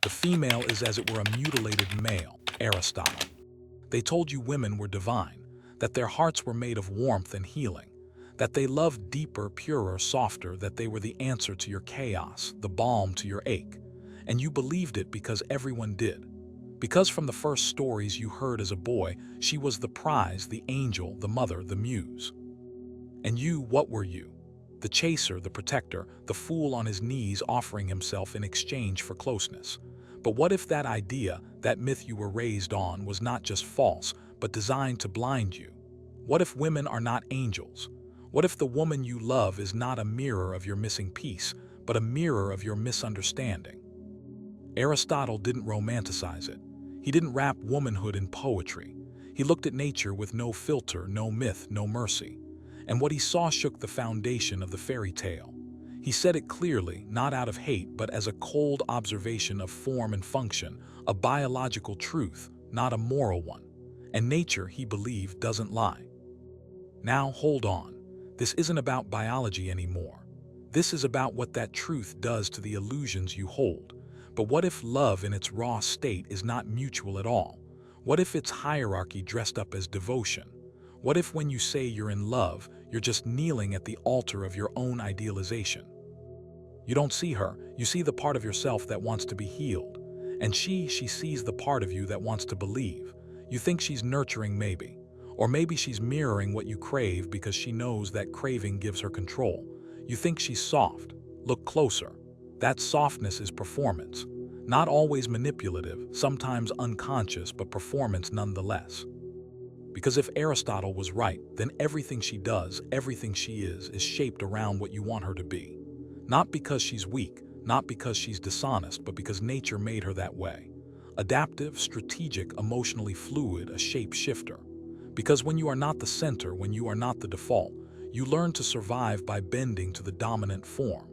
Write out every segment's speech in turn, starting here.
The female is as it were a mutilated male, Aristotle. They told you women were divine, that their hearts were made of warmth and healing, that they loved deeper, purer, softer, that they were the answer to your chaos, the balm to your ache. And you believed it because everyone did. Because from the first stories you heard as a boy, she was the prize, the angel, the mother, the muse. And you, what were you? The chaser, the protector, the fool on his knees offering himself in exchange for closeness. But what if that idea, that myth you were raised on, was not just false, but designed to blind you? What if women are not angels? What if the woman you love is not a mirror of your missing piece, but a mirror of your misunderstanding? Aristotle didn't romanticize it. He didn't wrap womanhood in poetry. He looked at nature with no filter, no myth, no mercy. And what he saw shook the foundation of the fairy tale. He said it clearly, not out of hate, but as a cold observation of form and function, a biological truth, not a moral one. And nature, he believed, doesn't lie. Now, hold on. This isn't about biology anymore. This is about what that truth does to the illusions you hold. But what if love in its raw state is not mutual at all? What if it's hierarchy dressed up as devotion? What if when you say you're in love, you're just kneeling at the altar of your own idealization? You don't see her, you see the part of yourself that wants to be healed. And she sees the part of you that wants to believe. You think she's nurturing maybe. Or maybe she's mirroring what you crave because she knows that craving gives her control. You think she's soft. Look closer. That softness is performance. Not always manipulative, sometimes unconscious, but performance nonetheless. Because if Aristotle was right, then everything she does, everything she is shaped around what you want her to be. Not because she's weak, not because she's dishonest, but because nature made her that way. Adaptive, strategic, emotionally fluid, a shape-shifter. Because when you are not the center, when you are not the default, you learn to survive by bending to the dominant form.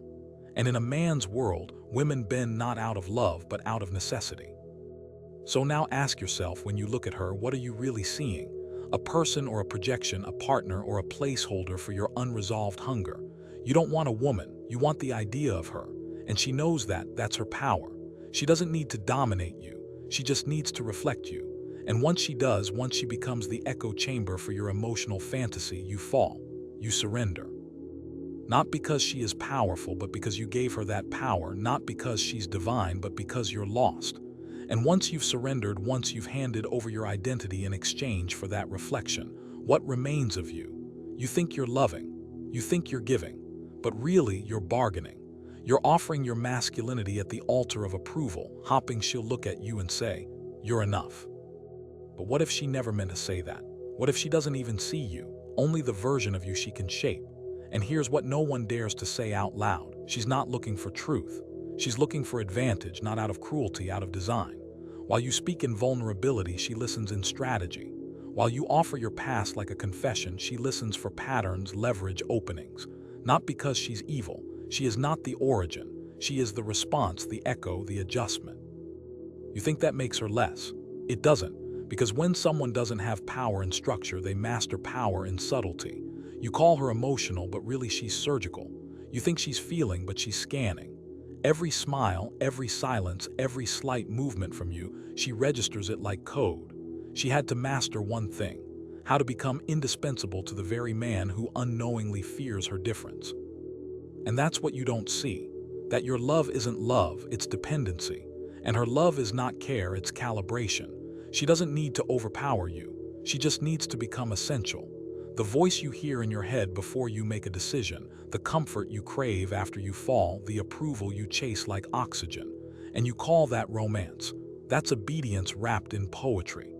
And in a man's world, women bend not out of love, but out of necessity. So now ask yourself, when you look at her, what are you really seeing? A person or a projection, a partner or a placeholder for your unresolved hunger. You don't want a woman, you want the idea of her. And she knows that, that's her power. She doesn't need to dominate you, she just needs to reflect you. And once she does, once she becomes the echo chamber for your emotional fantasy, you fall, you surrender. Not because she is powerful, but because you gave her that power, not because she's divine, but because you're lost. And once you've surrendered, once you've handed over your identity in exchange for that reflection, what remains of you? You think you're loving, you think you're giving, but really you're bargaining. You're offering your masculinity at the altar of approval, hoping she'll look at you and say, "You're enough." But what if she never meant to say that? What if she doesn't even see you, only the version of you she can shape? And here's what no one dares to say out loud. She's not looking for truth. She's looking for advantage, not out of cruelty, out of design. While you speak in vulnerability, she listens in strategy. While you offer your past like a confession, she listens for patterns, leverage, openings. Not because she's evil. She is not the origin. She is the response, the echo, the adjustment. You think that makes her less? It doesn't, because when someone doesn't have power and structure, they master power in subtlety. You call her emotional, but really she's surgical. You think she's feeling, but she's scanning. Every smile, every silence, every slight movement from you, she registers it like code. She had to master one thing: how to become indispensable to the very man who unknowingly fears her difference. And that's what you don't see. That your love isn't love, it's dependency. And her love is not care, it's calibration. She doesn't need to overpower you. She just needs to become essential. The voice you hear in your head before you make a decision, the comfort you crave after you fall, the approval you chase like oxygen. And you call that romance. That's obedience wrapped in poetry.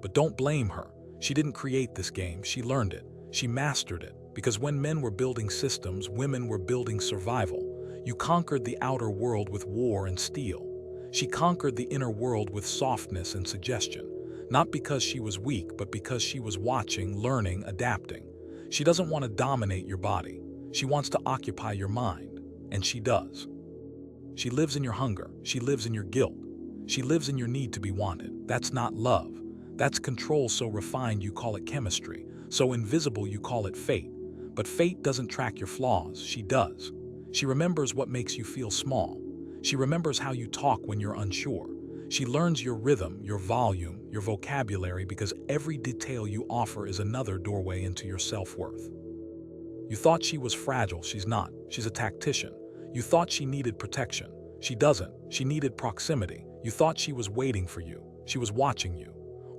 But don't blame her. She didn't create this game, she learned it. She mastered it. Because when men were building systems, women were building survival. You conquered the outer world with war and steel. She conquered the inner world with softness and suggestion. Not because she was weak, but because she was watching, learning, adapting. She doesn't want to dominate your body. She wants to occupy your mind. And she does. She lives in your hunger. She lives in your guilt. She lives in your need to be wanted. That's not love. That's control so refined you call it chemistry. So invisible you call it fate. But fate doesn't track your flaws. She does. She remembers what makes you feel small. She remembers how you talk when you're unsure. She learns your rhythm, your volume, your vocabulary, because every detail you offer is another doorway into your self-worth. You thought she was fragile. She's not. She's a tactician. You thought she needed protection. She doesn't. She needed proximity. You thought she was waiting for you. She was watching you,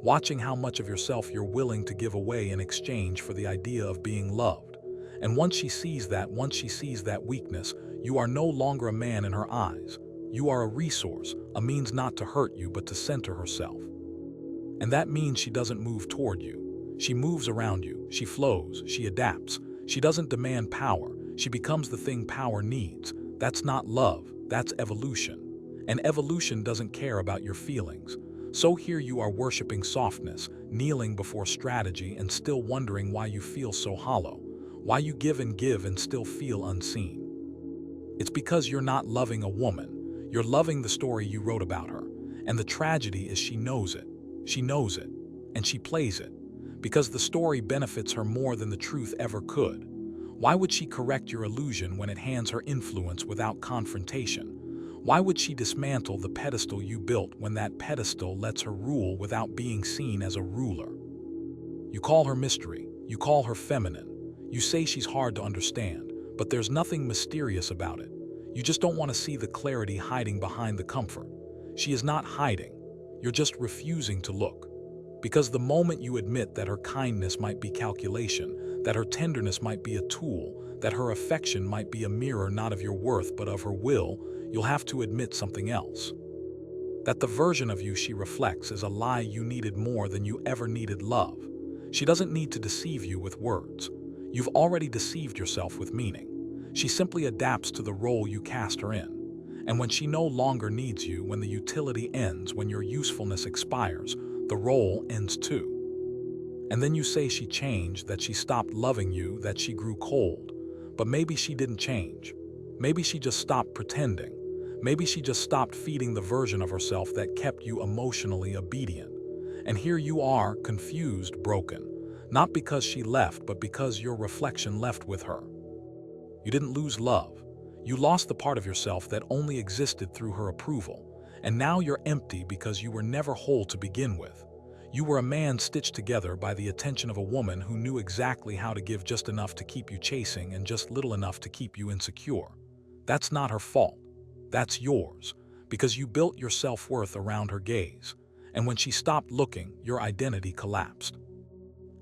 watching how much of yourself you're willing to give away in exchange for the idea of being loved. And once she sees that weakness, you are no longer a man in her eyes. You are a resource, a means not to hurt you but to center herself. And that means she doesn't move toward you. She moves around you. She flows. She adapts. She doesn't demand power. She becomes the thing power needs. That's not love. That's evolution. And evolution doesn't care about your feelings. So here you are worshiping softness, kneeling before strategy, and still wondering why you feel so hollow, why you give and still feel unseen. It's because you're not loving a woman. You're loving the story you wrote about her. And the tragedy is she knows it. She knows it. And she plays it. Because the story benefits her more than the truth ever could. Why would she correct your illusion when it hands her influence without confrontation? Why would she dismantle the pedestal you built when that pedestal lets her rule without being seen as a ruler? You call her mystery. You call her feminine. You say she's hard to understand, but there's nothing mysterious about it. You just don't want to see the clarity hiding behind the comfort. She is not hiding. You're just refusing to look. Because the moment you admit that her kindness might be calculation, that her tenderness might be a tool, that her affection might be a mirror not of your worth but of her will, you'll have to admit something else. That the version of you she reflects is a lie you needed more than you ever needed love. She doesn't need to deceive you with words. You've already deceived yourself with meaning. She simply adapts to the role you cast her in. And when she no longer needs you, when the utility ends, when your usefulness expires, the role ends too. And then you say she changed, that she stopped loving you, that she grew cold. But maybe she didn't change. Maybe she just stopped pretending. Maybe she just stopped feeding the version of herself that kept you emotionally obedient. And here you are, confused, broken. Not because she left, but because your reflection left with her. You didn't lose love. You lost the part of yourself that only existed through her approval. And now you're empty because you were never whole to begin with. You were a man stitched together by the attention of a woman who knew exactly how to give just enough to keep you chasing and just little enough to keep you insecure. That's not her fault. That's yours, because you built your self-worth around her gaze. And when she stopped looking, your identity collapsed.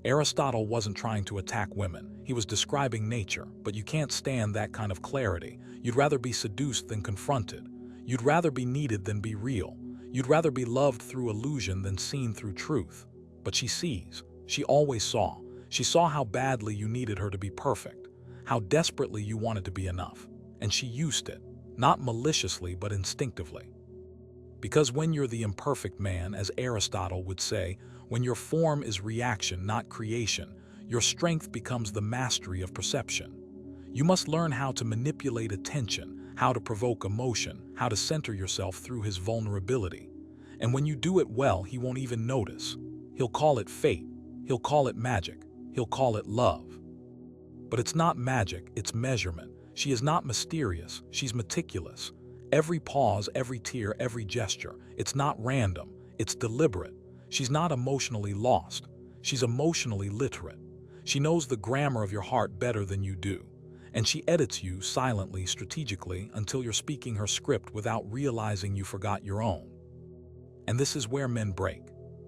Aristotle wasn't trying to attack women. He was describing nature, but you can't stand that kind of clarity. You'd rather be seduced than confronted. You'd rather be needed than be real. You'd rather be loved through illusion than seen through truth. But she sees. She always saw. She saw how badly you needed her to be perfect, how desperately you wanted to be enough. And she used it, not maliciously but instinctively. Because when you're the imperfect man, as Aristotle would say, when your form is reaction, not creation, your strength becomes the mastery of perception. You must learn how to manipulate attention, how to provoke emotion, how to center yourself through his vulnerability. And when you do it well, he won't even notice. He'll call it fate. He'll call it magic. He'll call it love. But it's not magic, it's measurement. She is not mysterious, she's meticulous. Every pause, every tear, every gesture, it's not random, it's deliberate. She's not emotionally lost, she's emotionally literate. She knows the grammar of your heart better than you do. And she edits you silently, strategically, until you're speaking her script without realizing you forgot your own. And this is where men break.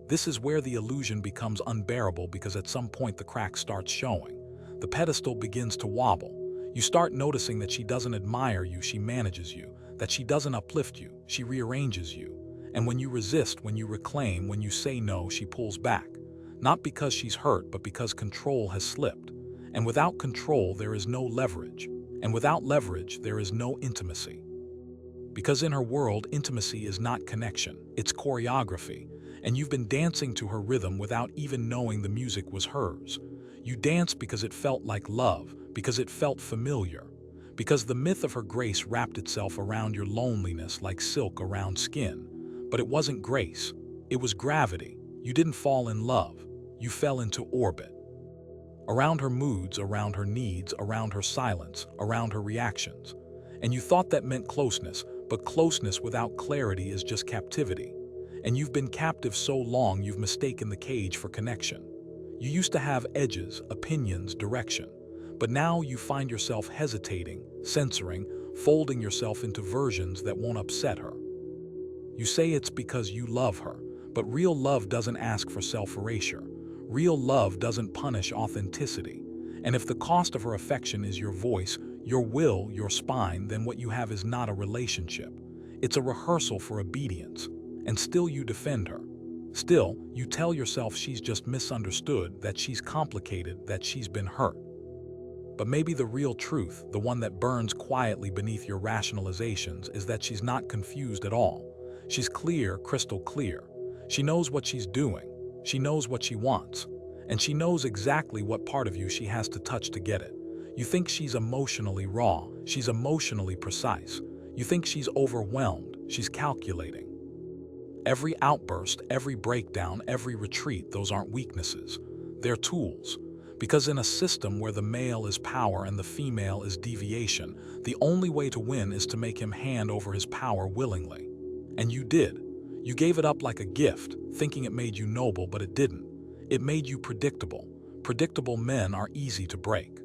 This is where the illusion becomes unbearable, because at some point the crack starts showing. The pedestal begins to wobble. You start noticing that she doesn't admire you, she manages you. That she doesn't uplift you, she rearranges you. And when you resist, when you reclaim, when you say no, she pulls back. Not because she's hurt, but because control has slipped. And without control, there is no leverage. And without leverage, there is no intimacy. Because in her world, intimacy is not connection, it's choreography. And you've been dancing to her rhythm without even knowing the music was hers. You danced because it felt like love, because it felt familiar. Because the myth of her grace wrapped itself around your loneliness like silk around skin. But it wasn't grace, it was gravity. You didn't fall in love, you fell into orbit. Around her moods, around her needs, around her silence, around her reactions. And you thought that meant closeness, But closeness without clarity is just captivity. And you've been captive so long you've mistaken the cage for connection. You used to have edges, opinions, direction. But now you find yourself hesitating, censoring, folding yourself into versions that won't upset her. You say it's because you love her, but real love doesn't ask for self-erasure. Real love doesn't punish authenticity. And if the cost of her affection is your voice, your will, your spine, then what you have is not a relationship. It's a rehearsal for obedience. And still you defend her. Still, you tell yourself she's just misunderstood, that she's complicated, that she's been hurt. But maybe the real truth, the one that burns quietly beneath your rationalizations, is that she's not confused at all. She's clear, crystal clear. She knows what she's doing. She knows what she wants. And she knows exactly what part of you she has to touch to get it. You think she's emotionally raw. She's emotionally precise. You think she's overwhelmed. She's calculating. Every outburst, every breakdown, every retreat, those aren't weaknesses. They're tools. Because in a system where the male is power and the female is deviation, the only way to win is to make him hand over his power willingly. And you did. You gave it up like a gift, thinking it made you noble, but it didn't. It made you predictable. Predictable men are easy to break.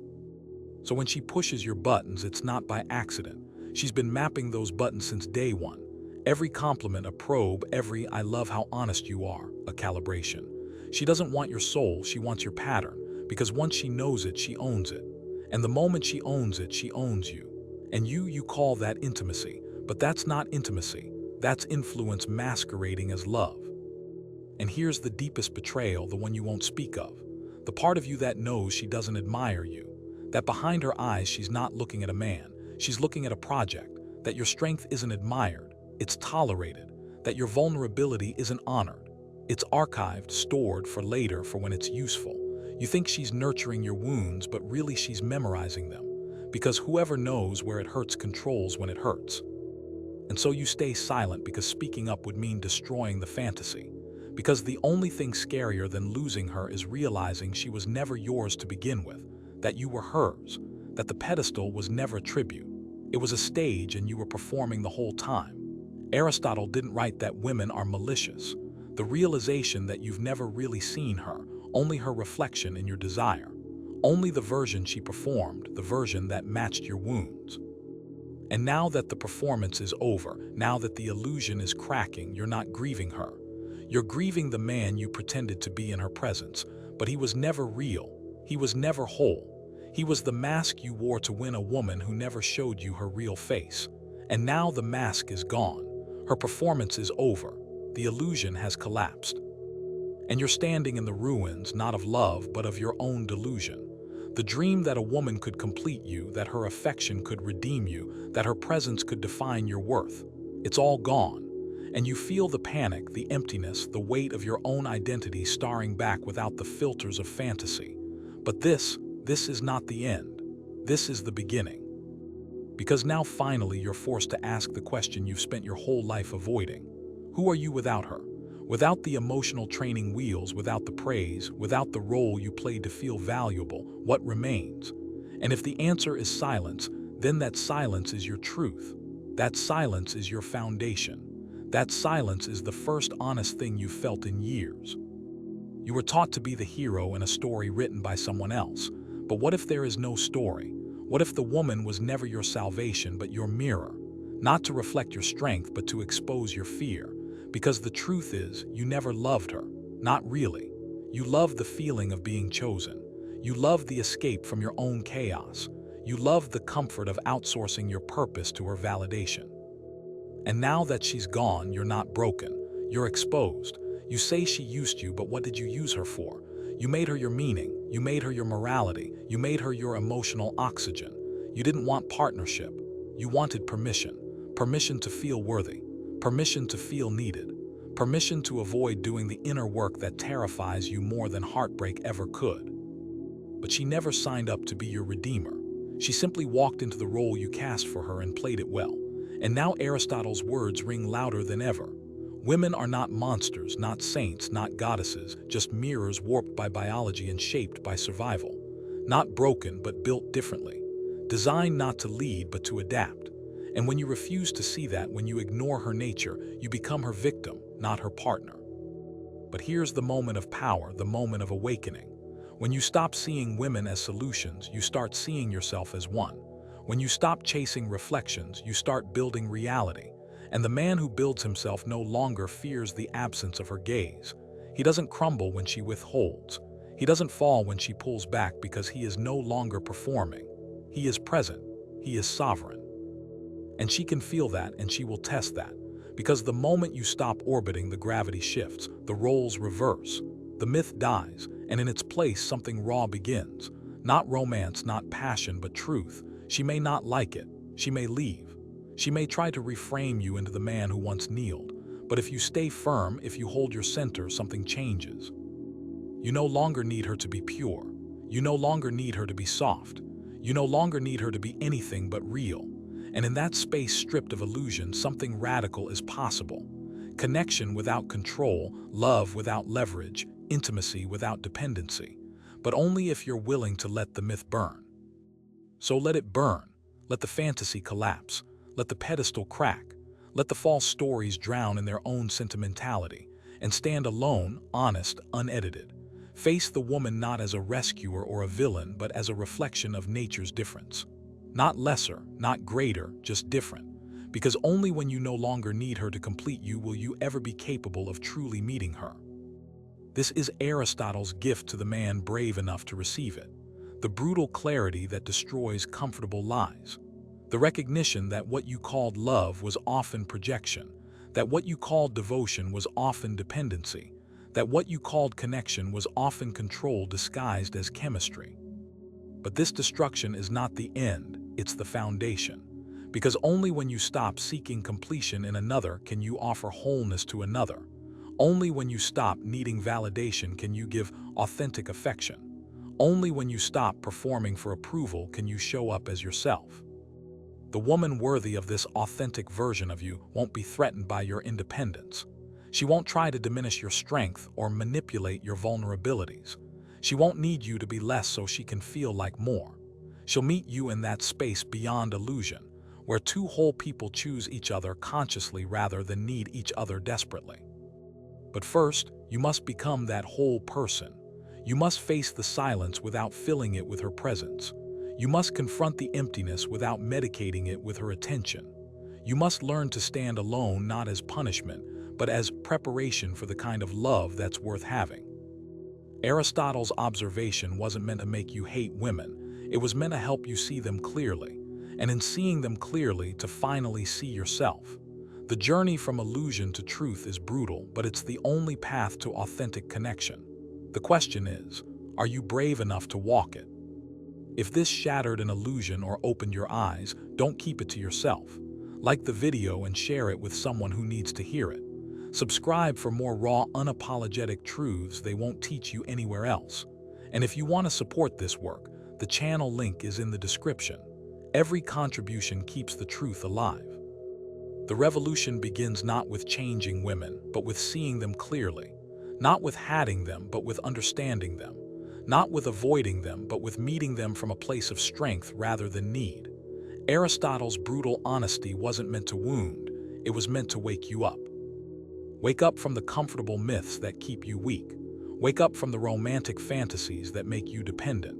So when she pushes your buttons, it's not by accident. She's been mapping those buttons since day one. Every compliment a probe, every "I love how honest you are" a calibration. She doesn't want your soul, she wants your pattern, because once she knows it, she owns it. And the moment she owns it, she owns you. And you call that intimacy, but that's not intimacy. That's influence masquerading as love. And here's the deepest betrayal, the one you won't speak of. The part of you that knows she doesn't admire you. That behind her eyes she's not looking at a man, she's looking at a project. That your strength isn't admired, it's tolerated. That your vulnerability isn't honored. It's archived, stored for later, for when it's useful. You think she's nurturing your wounds, but really she's memorizing them. Because whoever knows where it hurts controls when it hurts. And so you stay silent because speaking up would mean destroying the fantasy. Because the only thing scarier than losing her is realizing she was never yours to begin with. That you were hers. That the pedestal was never a tribute. It was a stage and you were performing the whole time. Aristotle didn't write that women are malicious. The realization that you've never really seen her, only her reflection in your desire. Only the version she performed, the version that matched your wounds. And now that the performance is over, now that the illusion is cracking, you're not grieving her. You're grieving the man you pretended to be in her presence, but he was never real. He was never whole. He was the mask you wore to win a woman who never showed you her real face. And now the mask is gone. Her performance is over. The illusion has collapsed. And you're standing in the ruins, not of love, but of your own delusion. The dream that a woman could complete you, that her affection could redeem you, that her presence could define your worth. It's all gone. And you feel the panic, the emptiness, the weight of your own identity staring back without the filters of fantasy. But this is not the end. This is the beginning. Because now finally you're forced to ask the question you've spent your whole life avoiding. Who are you without her? Without the emotional training wheels, without the praise, without the role you played to feel valuable, what remains? And if the answer is silence, then that silence is your truth. That silence is your foundation. That silence is the first honest thing you've felt in years. You were taught to be the hero in a story written by someone else. But what if there is no story? What if the woman was never your salvation but your mirror? Not to reflect your strength, but to expose your fear. Because the truth is, you never loved her. Not really. You loved the feeling of being chosen. You loved the escape from your own chaos. You loved the comfort of outsourcing your purpose to her validation. And now that she's gone, you're not broken. You're exposed. You say she used you, but what did you use her for? You made her your meaning. You made her your morality. You made her your emotional oxygen. You didn't want partnership. You wanted permission. Permission to feel worthy. Permission to feel needed. Permission to avoid doing the inner work that terrifies you more than heartbreak ever could. But she never signed up to be your redeemer. She simply walked into the role you cast for her and played it well. And now Aristotle's words ring louder than ever. Women are not monsters, not saints, not goddesses, just mirrors warped by biology and shaped by survival. Not broken, but built differently. Designed not to lead, but to adapt. And when you refuse to see that, when you ignore her nature, you become her victim, not her partner. But here's the moment of power, the moment of awakening. When you stop seeing women as solutions, you start seeing yourself as one. When you stop chasing reflections, you start building reality. And the man who builds himself no longer fears the absence of her gaze. He doesn't crumble when she withholds. He doesn't fall when she pulls back, because he is no longer performing. He is present. He is sovereign. And she can feel that, and she will test that. Because the moment you stop orbiting, the gravity shifts, the roles reverse, the myth dies, and in its place something raw begins. Not romance, not passion, but truth. She may not like it. She may leave. She may try to reframe you into the man who once kneeled. But if you stay firm, if you hold your center, something changes. You no longer need her to be pure. You no longer need her to be soft. You no longer need her to be anything but real. And in that space stripped of illusion, something radical is possible. Connection without control, love without leverage, intimacy without dependency. But only if you're willing to let the myth burn. So let it burn. Let the fantasy collapse. Let the pedestal crack. Let the false stories drown in their own sentimentality. And stand alone, honest, unedited. Face the woman not as a rescuer or a villain, but as a reflection of nature's difference. Not lesser, not greater, just different. Because only when you no longer need her to complete you will you ever be capable of truly meeting her. This is Aristotle's gift to the man brave enough to receive it. The brutal clarity that destroys comfortable lies. The recognition that what you called love was often projection. That what you called devotion was often dependency. That what you called connection was often control disguised as chemistry. But this destruction is not the end, it's the foundation. Because only when you stop seeking completion in another can you offer wholeness to another. Only when you stop needing validation can you give authentic affection. Only when you stop performing for approval can you show up as yourself. The woman worthy of this authentic version of you won't be threatened by your independence. She won't try to diminish your strength or manipulate your vulnerabilities. She won't need you to be less so she can feel like more. She'll meet you in that space beyond illusion, where two whole people choose each other consciously rather than need each other desperately. But first, you must become that whole person. You must face the silence without filling it with her presence. You must confront the emptiness without medicating it with her attention. You must learn to stand alone not as punishment, but as preparation for the kind of love that's worth having. Aristotle's observation wasn't meant to make you hate women, it was meant to help you see them clearly, and in seeing them clearly to finally see yourself. The journey from illusion to truth is brutal, but it's the only path to authentic connection. The question is, are you brave enough to walk it? If this shattered an illusion or opened your eyes, don't keep it to yourself. Like the video and share it with someone who needs to hear it. Subscribe for more raw, unapologetic truths they won't teach you anywhere else. And if you want to support this work, the channel link is in the description. Every contribution keeps the truth alive. The revolution begins not with changing women, but with seeing them clearly. Not with hating them, but with understanding them. Not with avoiding them, but with meeting them from a place of strength rather than need. Aristotle's brutal honesty wasn't meant to wound, it was meant to wake you up. Wake up from the comfortable myths that keep you weak. Wake up from the romantic fantasies that make you dependent.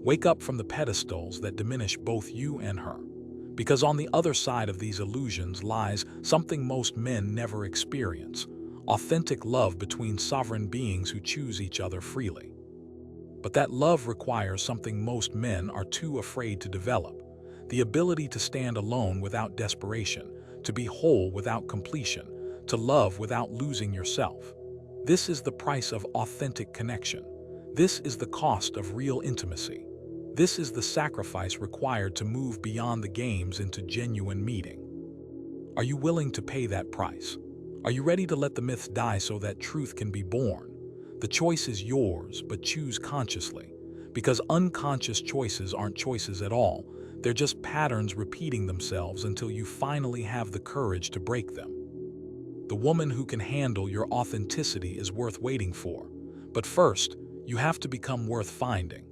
Wake up from the pedestals that diminish both you and her. Because on the other side of these illusions lies something most men never experience: authentic love between sovereign beings who choose each other freely. But that love requires something most men are too afraid to develop: the ability to stand alone without desperation, to be whole without completion, to love without losing yourself. This is the price of authentic connection. This is the cost of real intimacy. This is the sacrifice required to move beyond the games into genuine meeting. Are you willing to pay that price? Are you ready to let the myths die so that truth can be born? The choice is yours, but choose consciously. Because unconscious choices aren't choices at all. They're just patterns repeating themselves until you finally have the courage to break them. The woman who can handle your authenticity is worth waiting for. But first, you have to become worth finding.